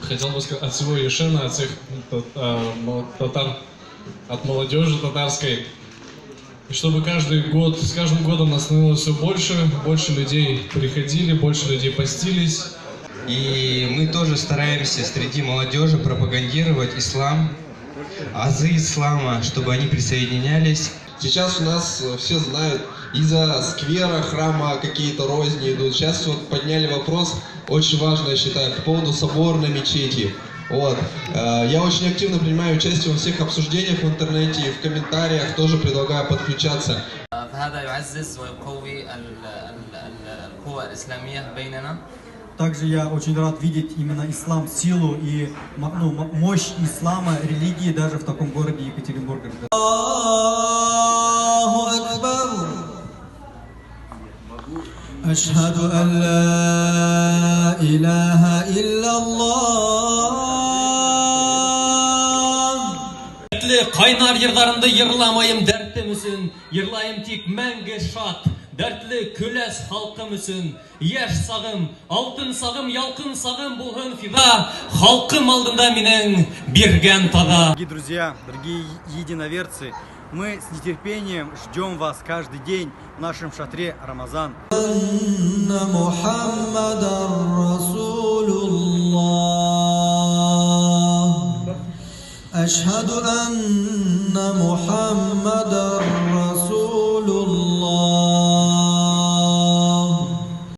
хотел бы сказать от всего Ешена, от всех татар, от молодежи татарской, чтобы каждый год, с каждым годом нас становилось все больше людей приходили, больше людей постились. И мы тоже стараемся среди молодежи пропагандировать ислам, азы ислама, чтобы они присоединялись. Сейчас у нас все знают, из-за сквера, храма какие-то розни идут. Сейчас вот подняли вопрос, очень важно, я считаю, по поводу соборной мечети. Вот. Я очень активно принимаю участие во всех обсуждениях в интернете и в комментариях, тоже предлагаю подключаться. Также я очень рад видеть именно ислам, силу и мощь ислама, религии даже в таком городе Екатеринбург. أشهد أن لا إله إلا الله. Kaynar yırlarımda yırlamayım dertlim üsün, yırlayım tik мәңгі şat, dertli küles halkım üsün, yaş sağım, altın sağım, yalkın sağım bulhun fida, halkım aldında minin birgen tada. Дорогие друзья, дорогие единоверцы, мы с нетерпением ждем вас каждый день в нашем шатре Рамазан. أشهد أن محمد